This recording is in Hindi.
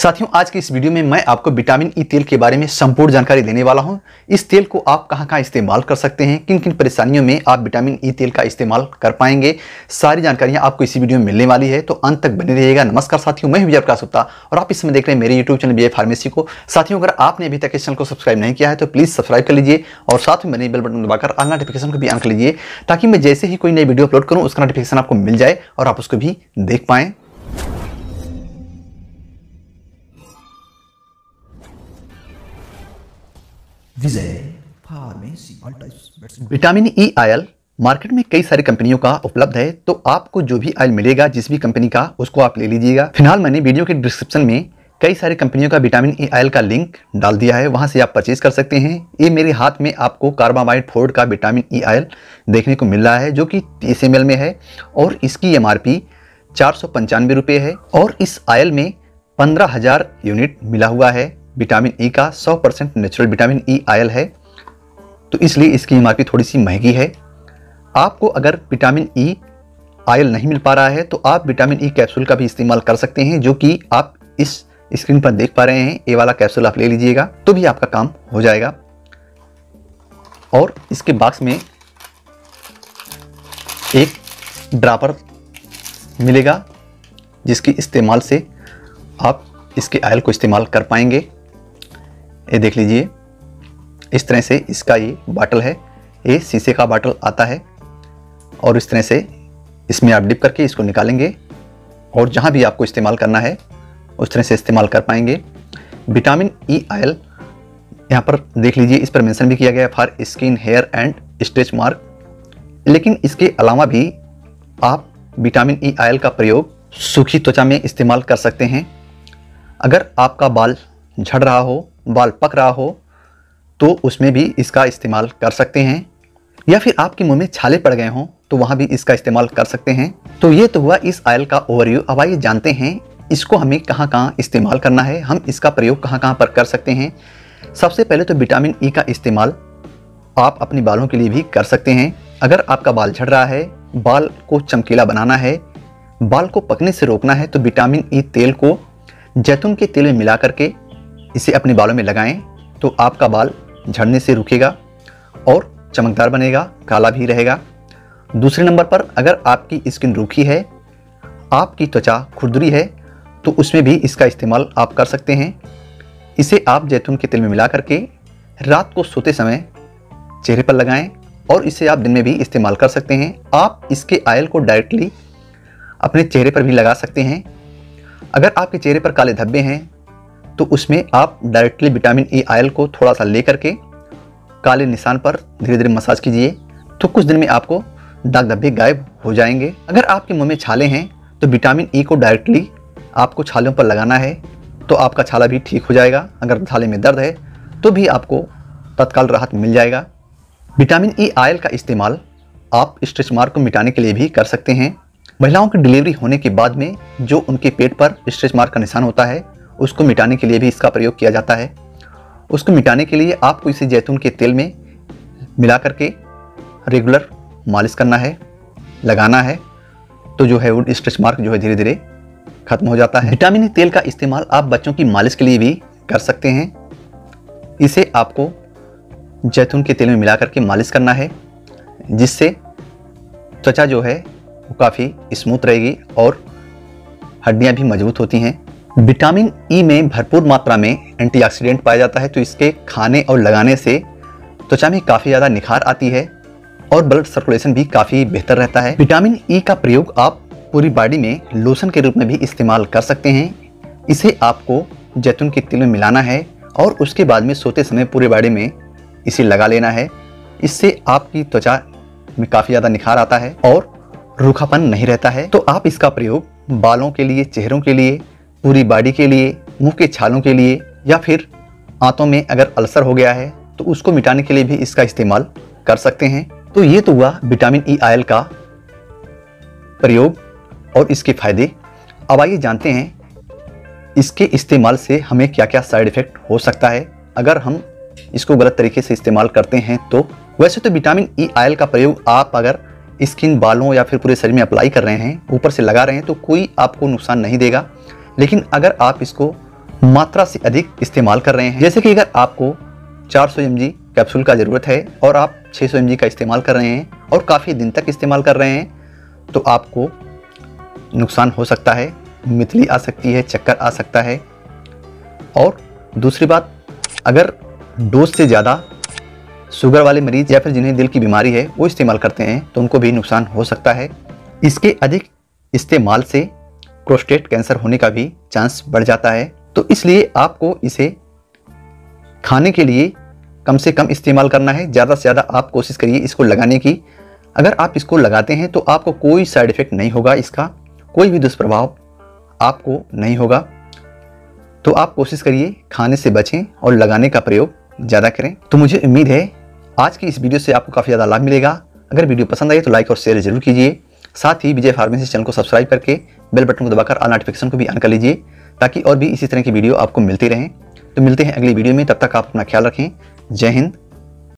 साथियों, आज की इस वीडियो में मैं आपको विटामिन ई तेल के बारे में संपूर्ण जानकारी देने वाला हूं। इस तेल को आप कहां-कहां इस्तेमाल कर सकते हैं, किन-किन परेशानियों में आप विटामिन ई तेल का इस्तेमाल कर पाएंगे, सारी जानकारियां आपको इसी वीडियो में मिलने वाली है, तो अंत तक बने रहिएगा। नमस्कार साथियों, मैं हूं विजय प्रकाश गुप्ता और आप इस समय देख रहे हैं मेरे यूट्यूब चैनल विजय फार्मेसी को। साथियों, अगर आपने अभी तक इस चैनल को सब्सक्राइब नहीं किया है तो प्लीज़ सब्सक्राइब कर लीजिए और साथ में बने बेल बटन दबाकर ऑल नोटिफिकेशन को भी ऑन कर लीजिए, ताकि मैं जैसे ही कोई नई वीडियो अपलोड करूँ उसका नोटिफिकेशन आपको मिल जाए और आप उसको भी देख पाएँ। विटामिन ई ऑयल मार्केट में कई सारी कंपनियों का उपलब्ध है, तो आपको जो भी ऑयल मिलेगा जिस भी कंपनी का उसको आप ले लीजिएगा। फिलहाल मैंने वीडियो के डिस्क्रिप्शन में कई सारी कंपनियों का विटामिन ई ऑयल का लिंक डाल दिया है, वहां से आप परचेज कर सकते हैं। ये मेरे हाथ में आपको कार्बामाइड फोर्ड का विटामिन ई ऑयल देखने को मिल रहा है, जो कि 30 ml में है और इसकी MRP 495 रुपये है और इस ऑयल में 15,000 यूनिट मिला हुआ है। विटामिन ई का 100% नेचुरल विटामिन ई ऑयल है, तो इसलिए इसकी MRP थोड़ी सी महंगी है। आपको अगर विटामिन ई ऑयल नहीं मिल पा रहा है तो आप विटामिन ई कैप्सूल का भी इस्तेमाल कर सकते हैं, जो कि आप इस स्क्रीन पर देख पा रहे हैं। ये वाला कैप्सूल आप ले लीजिएगा तो भी आपका काम हो जाएगा। और इसके बॉक्स में एक ड्रॉपर मिलेगा, जिसकी इस्तेमाल से आप इसके ऑयल को इस्तेमाल कर पाएंगे। ये देख लीजिए, इस तरह से इसका ये बाटल है, ये शीशे का बाटल आता है और इस तरह से इसमें आप डिप करके इसको निकालेंगे और जहाँ भी आपको इस्तेमाल करना है उस तरह से इस्तेमाल कर पाएंगे। विटामिन ई ऑयल यहाँ पर देख लीजिए, इस पर मेंशन भी किया गया है for skin, hair and stretch mark. लेकिन इसके अलावा भी आप विटामिन ई ऑयल का प्रयोग सूखी त्वचा में इस्तेमाल कर सकते हैं। अगर आपका बाल झड़ रहा हो, बाल पक रहा हो, तो उसमें भी इसका इस्तेमाल कर सकते हैं। या फिर आपके मुंह में छाले पड़ गए हों तो वहाँ भी इसका इस्तेमाल कर सकते हैं। तो ये तो हुआ इस ऑयल का ओवरव्यू। अब आइए जानते हैं इसको हमें कहाँ कहाँ इस्तेमाल करना है, हम इसका प्रयोग कहाँ कहाँ पर कर सकते हैं। सबसे पहले तो विटामिन ई का इस्तेमाल आप अपने बालों के लिए भी कर सकते हैं। अगर आपका बाल झड़ रहा है, बाल को चमकीला बनाना है, बाल को पकने से रोकना है, तो विटामिन ई तेल को जैतून के तेल में मिला करके इसे अपने बालों में लगाएं, तो आपका बाल झड़ने से रुकेगा और चमकदार बनेगा, काला भी रहेगा। दूसरे नंबर पर, अगर आपकी स्किन रूखी है, आपकी त्वचा खुरदरी है, तो उसमें भी इसका इस्तेमाल आप कर सकते हैं। इसे आप जैतून के तेल में मिला करके रात को सोते समय चेहरे पर लगाएं और इसे आप दिन में भी इस्तेमाल कर सकते हैं। आप इसके ऑयल को डायरेक्टली अपने चेहरे पर भी लगा सकते हैं। अगर आपके चेहरे पर काले धब्बे हैं तो उसमें आप डायरेक्टली विटामिन ई ऑयल को थोड़ा सा ले करके काले निशान पर धीरे धीरे मसाज कीजिए, तो कुछ दिन में आपको दाग धब्बे गायब हो जाएंगे। अगर आपके मुंह में छाले हैं तो विटामिन ई को डायरेक्टली आपको छालों पर लगाना है, तो आपका छाला भी ठीक हो जाएगा। अगर छाले में दर्द है तो भी आपको तत्काल राहत मिल जाएगा। विटामिन ई ऑयल का इस्तेमाल आप स्ट्रेच मार्क को मिटाने के लिए भी कर सकते हैं। महिलाओं की डिलीवरी होने के बाद में जो उनके पेट पर स्ट्रेच मार्क का निशान होता है, उसको मिटाने के लिए भी इसका प्रयोग किया जाता है। उसको मिटाने के लिए आपको इसे जैतून के तेल में मिला करके रेगुलर मालिश करना है, लगाना है, तो जो है वो स्ट्रेच मार्क जो है धीरे धीरे खत्म हो जाता है। विटामिन ई तेल का इस्तेमाल आप बच्चों की मालिश के लिए भी कर सकते हैं। इसे आपको जैतून के तेल में मिला करके मालिश करना है, जिससे त्वचा जो है वो काफ़ी स्मूथ रहेगी और हड्डियाँ भी मजबूत होती हैं। विटामिन ई में भरपूर मात्रा में एंटीऑक्सीडेंट पाया जाता है, तो इसके खाने और लगाने से त्वचा में काफ़ी ज़्यादा निखार आती है और ब्लड सर्कुलेशन भी काफ़ी बेहतर रहता है। विटामिन ई का प्रयोग आप पूरी बॉडी में लोशन के रूप में भी इस्तेमाल कर सकते हैं। इसे आपको जैतून के तेल में मिलाना है और उसके बाद में सोते समय पूरे बॉडी में इसे लगा लेना है। इससे आपकी त्वचा में काफ़ी ज़्यादा निखार आता है और रूखापन नहीं रहता है। तो आप इसका प्रयोग बालों के लिए, चेहरों के लिए, पूरी बॉडी के लिए, मुंह के छालों के लिए, या फिर आंतों में अगर अल्सर हो गया है तो उसको मिटाने के लिए भी इसका इस्तेमाल कर सकते हैं। तो ये तो हुआ विटामिन ई ऑयल का प्रयोग और इसके फायदे। अब आइए जानते हैं इसके इस्तेमाल से हमें क्या क्या साइड इफेक्ट हो सकता है अगर हम इसको गलत तरीके से इस्तेमाल करते हैं। तो वैसे तो विटामिन ई ऑयल का प्रयोग आप अगर स्किन, बालों या फिर पूरे शरीर में अप्लाई कर रहे हैं, ऊपर से लगा रहे हैं, तो कोई आपको नुकसान नहीं देगा। लेकिन अगर आप इसको मात्रा से अधिक इस्तेमाल कर रहे हैं। जैसे कि अगर आपको 400 mg कैप्सूल का ज़रूरत है और आप 600 mg का इस्तेमाल कर रहे हैं और काफ़ी दिन तक इस्तेमाल कर रहे हैं तो आपको नुकसान हो सकता है, मितली आ सकती है, चक्कर आ सकता है। और दूसरी बात, अगर डोज से ज़्यादा शुगर वाले मरीज या फिर जिन्हें दिल की बीमारी है वो इस्तेमाल करते हैं तो उनको भी नुकसान हो सकता है। इसके अधिक इस्तेमाल से प्रोस्टेट कैंसर होने का भी चांस बढ़ जाता है। तो इसलिए आपको इसे खाने के लिए कम से कम इस्तेमाल करना है। ज़्यादा से ज़्यादा आप कोशिश करिए इसको लगाने की। अगर आप इसको लगाते हैं तो आपको कोई साइड इफ़ेक्ट नहीं होगा, इसका कोई भी दुष्प्रभाव आपको नहीं होगा। तो आप कोशिश करिए खाने से बचें और लगाने का प्रयोग ज़्यादा करें। तो मुझे उम्मीद है आज की इस वीडियो से आपको काफ़ी ज़्यादा लाभ मिलेगा। अगर वीडियो पसंद आई तो लाइक और शेयर जरूर कीजिए। साथ ही विजय फार्मेसी चैनल को सब्सक्राइब करके बेल बटन को दबाकर ऑल नोटिफिकेशन को भी ऑन कर लीजिए ताकि और भी इसी तरह की वीडियो आपको मिलती रहें। तो मिलते हैं अगली वीडियो में, तब तक आप अपना ख्याल रखें। जय हिंद,